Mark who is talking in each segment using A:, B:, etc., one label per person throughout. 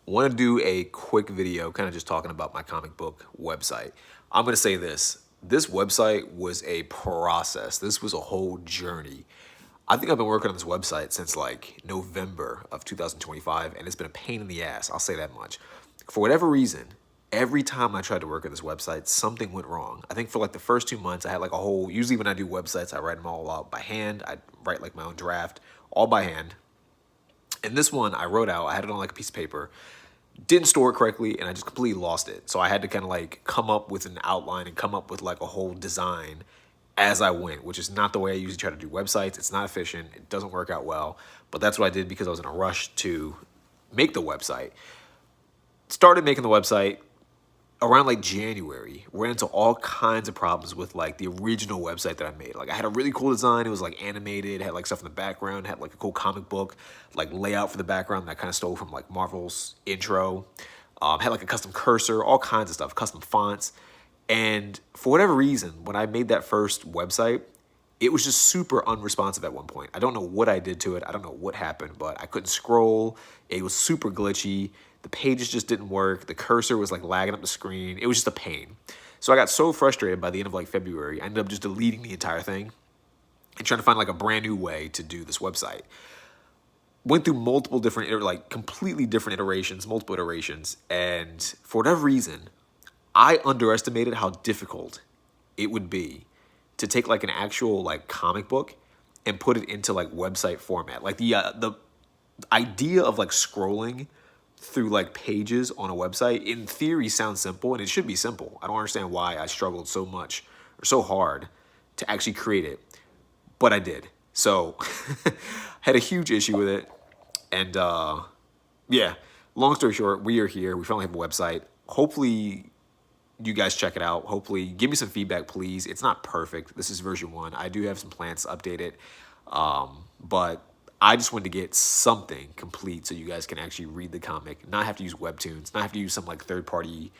A: Want to do a quick video kind of just talking about my comic book website. I'm going to say this. This website was a process. This was a whole journey. I think I've been working on this website since like November of 2025, and it's been a pain in the ass. I'll say that much. For whatever reason, every time I tried to work on this website, something went wrong. I think for like the first 2 months, I had like a whole, usually when I do websites, I write them all out by hand. I write like my own draft, all by hand. And this one I wrote out, I had it on like a piece of paper, didn't store it correctly, and I just completely lost it. So I had to kind of like come up with an outline and come up with like a whole design as I went, which is not the way I usually try to do websites. It's not efficient. It doesn't work out well. But that's what I did because I was in a rush to make the website. Started making the website around like January. Ran into all kinds of problems with like the original website that I made. Like I had a really cool design. It was like animated, had like stuff in the background, had like a cool comic book, like layout for the background that I kind of stole from like Marvel's intro. Had like a custom cursor, all kinds of stuff, custom fonts. And for whatever reason, when I made that first website, it was just super unresponsive at one point. I don't know what I did to it. I don't know what happened, but I couldn't scroll. It was super glitchy. The pages just didn't work. The cursor was like lagging up the screen. It was just a pain. So I got so frustrated by the end of like February, I ended up just deleting the entire thing and trying to find like a brand new way to do this website. Went through multiple different, like completely different iterations, multiple iterations. And for whatever reason, I underestimated how difficult it would be to take like an actual like comic book and put it into like website format. Like the idea of like scrolling through like pages on a website in theory sounds simple, and it should be simple. I don't understand why I struggled so much or so hard to actually create it, but I did. So had a huge issue with it. And yeah, long story short, we are here. We finally have a website. Hopefully you guys check it out. Hopefully give me some feedback, please. It's not perfect. This is version 1. I do have some plans to update it. But I just wanted to get something complete so you guys can actually read the comic, not have to use webtoons, not have to use some like third-party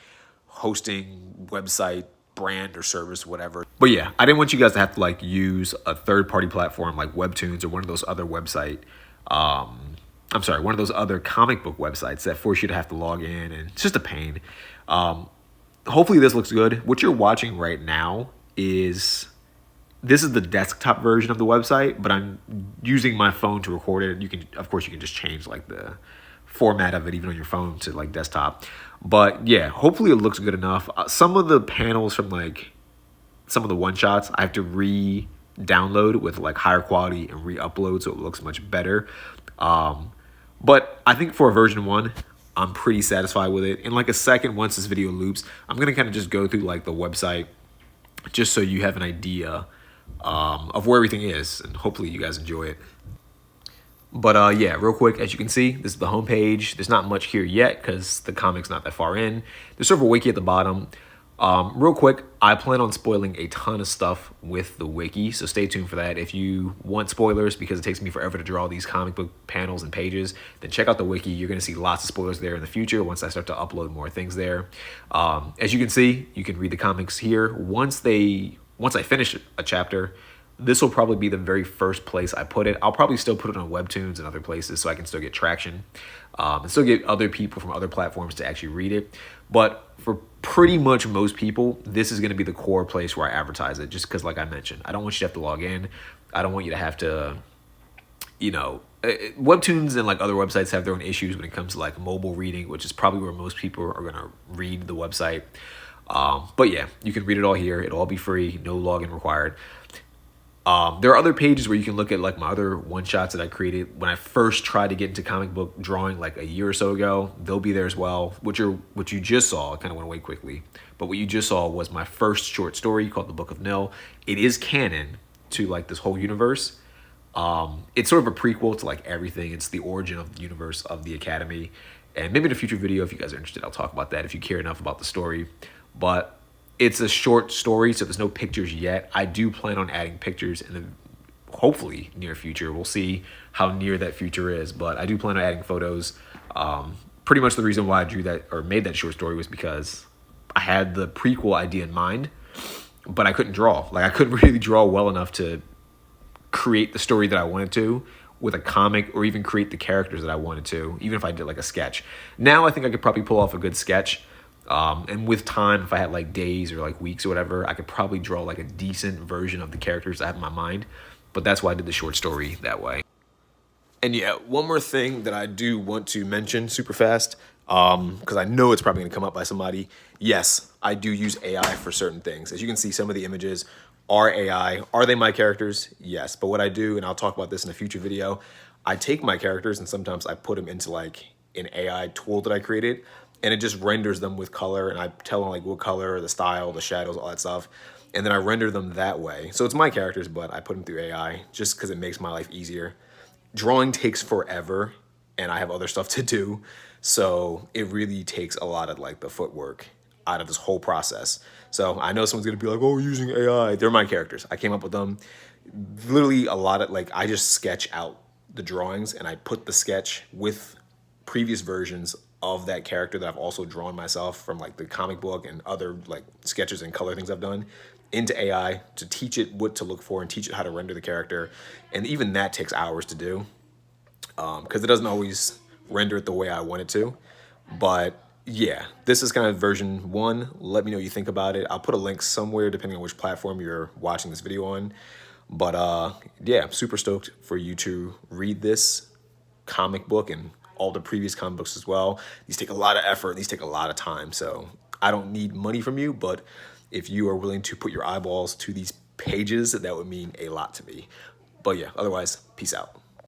A: hosting website brand or service, whatever. But yeah, I didn't want you guys to have to like use a third-party platform like webtoons or one of those other one of those other comic book websites that force you to have to log in, and it's just a pain. Hopefully this looks good. What you're watching right now is the desktop version of the website, but I'm using my phone to record it. You can just change like the format of it even on your phone to like desktop. But yeah, hopefully it looks good enough. Some of the panels from like some of the one shots I have to re-download with like higher quality and re-upload so it looks much better. But I think for a version 1, I'm pretty satisfied with it. In like a second, once this video loops, I'm going to kind of just go through like the website just so you have an idea of where everything is, and hopefully you guys enjoy it. But yeah, real quick, as you can see, this is the homepage. There's not much here yet because the comic's not that far in. There's sort of a wiki at the bottom. Real quick, I plan on spoiling a ton of stuff with the wiki, so stay tuned for that. If you want spoilers, because it takes me forever to draw these comic book panels and pages, then check out the wiki. You're going to see lots of spoilers there in the future once I start to upload more things there. As you can see, you can read the comics here. Once I finish a chapter, this will probably be the very first place I put it. I'll probably still put it on Webtoons and other places so I can still get traction and still get other people from other platforms to actually read it. But for pretty much most people, this is going to be the core place where I advertise it, just because, like I mentioned, I don't want you to have to log in. I don't want you to have to, Webtoons and like other websites have their own issues when it comes to like mobile reading, which is probably where most people are going to read the website. But yeah, you can read it all here. It'll all be free, no login required. There are other pages where you can look at like my other one-shots that I created when I first tried to get into comic book drawing like a year or so ago. They'll be there as well. What you just saw, I kind of went away quickly, but what you just saw was my first short story called The Book of Nil. It is canon to like this whole universe. It's sort of a prequel to like everything. It's the origin of the universe of the Academy. And maybe in a future video, if you guys are interested, I'll talk about that if you care enough about the story. But it's a short story, so there's no pictures yet. I do plan on adding pictures in the hopefully near future. We'll see how near that future is, but I do plan on adding photos. Pretty much the reason why I drew that or made that short story was because I had the prequel idea in mind, but I couldn't draw. Like I couldn't really draw well enough to create the story that I wanted to with a comic or even create the characters that I wanted to, even if I did like a sketch. Now I think I could probably pull off a good sketch. And with time, if I had like days or like weeks or whatever, I could probably draw like a decent version of the characters I have in my mind. But that's why I did the short story that way. And yeah, one more thing that I do want to mention super fast, because I know it's probably going to come up by somebody. Yes, I do use AI for certain things. As you can see, some of the images are AI. Are they my characters? Yes. But what I do, and I'll talk about this in a future video, I take my characters and sometimes I put them into like an AI tool that I created, and it just renders them with color, and I tell them like what color, the style, the shadows, all that stuff. And then I render them that way. So it's my characters, but I put them through AI just because it makes my life easier. Drawing takes forever and I have other stuff to do. So it really takes a lot of like the footwork out of this whole process. So I know someone's gonna be like, oh, using AI. They're my characters. I came up with them. Literally a lot of like, I just sketch out the drawings and I put the sketch with previous versions of that character that I've also drawn myself from like the comic book and other like sketches and color things I've done into AI to teach it what to look for and teach it how to render the character. And even that takes hours to do because it doesn't always render it the way I want it to. But yeah, this is kind of version 1. Let me know what you think about it. I'll put a link somewhere depending on which platform you're watching this video on. But yeah, I'm super stoked for you to read this comic book and all the previous comic books as well. These take a lot of effort. These take a lot of time. So I don't need money from you, but if you are willing to put your eyeballs to these pages, that would mean a lot to me. But yeah, otherwise, peace out.